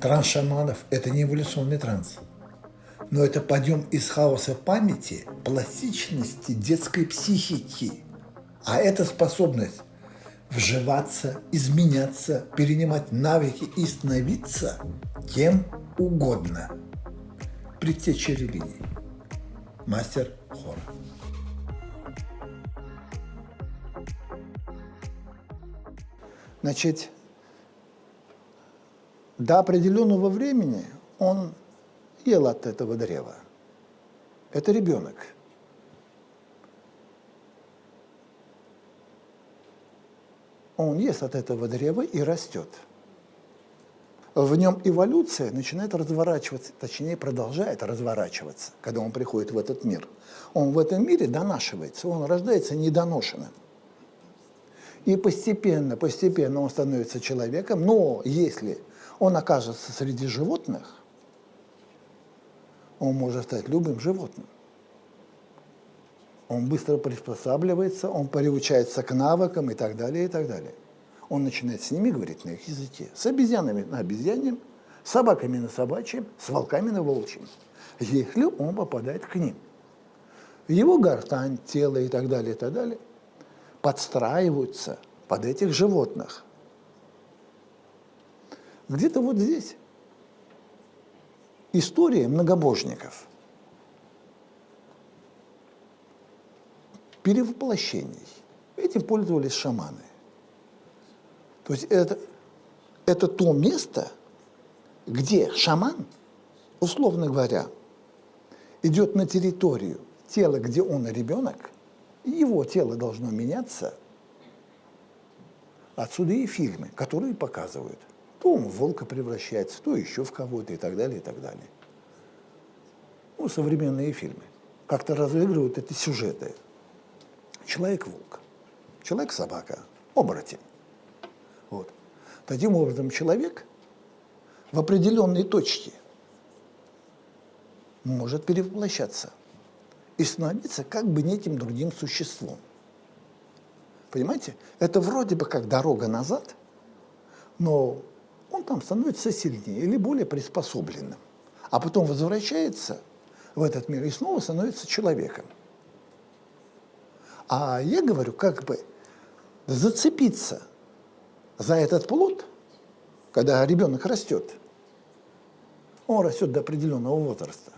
Транс шаманов – это не эволюционный транс, но это подъем из хаоса памяти, пластичности детской психики. А это способность вживаться, изменяться, перенимать навыки и становиться кем угодно. Предтеча религии. Мастер хора. Значит, до определенного времени он ел от этого древа. Это ребенок. Он ест от этого древа и растет. В нем эволюция начинает разворачиваться, точнее продолжает разворачиваться, когда он приходит в этот мир. Он в этом мире донашивается, он рождается недоношенным. И постепенно он становится человеком, но если он окажется среди животных, он может стать любым животным. Он быстро приспосабливается, он приучается к навыкам и так далее, и так далее. Он начинает с ними говорить на их языке. С обезьянами на обезьяньем, с собаками на собачьем, с волками на волчьем. Если он попадает к ним. Его гортань, тело и так далее подстраиваются под этих животных. Где-то вот здесь история многобожников, перевоплощений. Этим пользовались шаманы. То есть это то место, где шаман, условно говоря, идет на территорию тела, где он ребенок, его тело должно меняться. Отсюда и фильмы, которые показывают. То он в волка превращается, то еще в кого-то и так далее, и так далее. Ну, современные фильмы. Как-то разыгрывают эти сюжеты. Человек-волк, человек-собака, оборотень. Вот. Таким образом, человек в определенной точке может перевоплощаться и становиться как бы неким другим существом. Понимаете? Это вроде бы как дорога назад, но он там становится сильнее или более приспособленным. А потом возвращается в этот мир и снова становится человеком. А я говорю, как бы зацепиться за этот плод, когда ребенок растет, он растет до определенного возраста,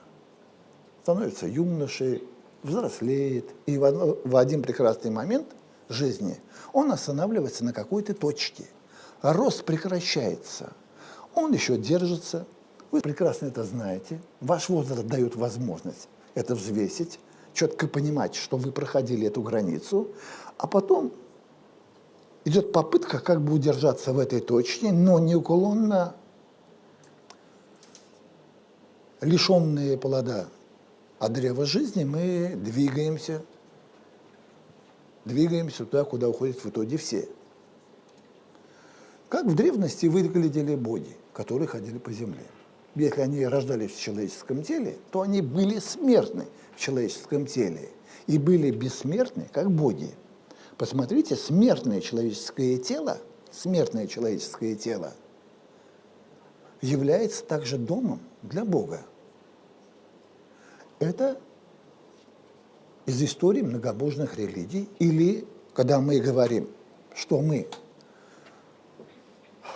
становится юношей, взрослеет, и в один прекрасный момент жизни он останавливается на какой-то точке. Рост прекращается, он еще держится. Вы прекрасно это знаете. Ваш возраст дает возможность это взвесить, четко понимать, что вы проходили эту границу, а потом идет попытка как бы удержаться в этой точке, но неуклонно, лишенные плода от древа жизни, мы двигаемся туда, куда уходят в итоге все. Как в древности выглядели боги, которые ходили по земле. Если они рождались в человеческом теле, то они были смертны в человеческом теле и были бессмертны, как боги. Посмотрите, смертное человеческое тело является также домом для Бога. Это из истории многобожных религий, или когда мы говорим, что мы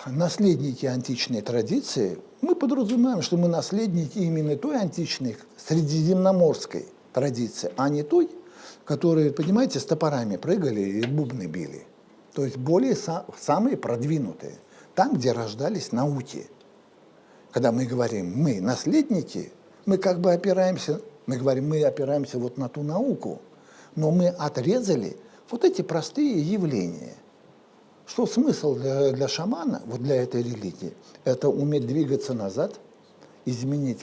наследники античной традиции, мы подразумеваем, что мы наследники именно той античной средиземноморской традиции, а не той, которые, понимаете, с топорами прыгали и бубны били. То есть более самые продвинутые, там, где рождались науки. Когда мы говорим «мы наследники», мы как бы опираемся, мы опираемся вот на ту науку, но мы отрезали вот эти простые явления. Что смысл для шамана, вот для этой религии, это уметь двигаться назад, изменить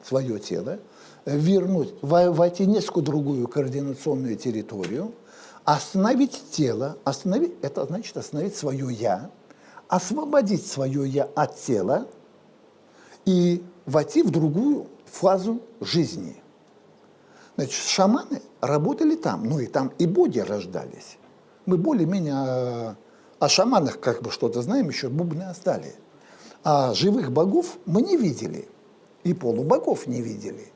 свое тело, войти в несколько другую координационную территорию, остановить тело, это значит остановить свое «я», освободить свое «я» от тела и войти в другую фазу жизни. Значит, шаманы работали там, ну и там и боги рождались. Мы более-менее О шаманах как бы что-то знаем, еще бубны остались. А живых богов мы не видели. И полубогов не видели.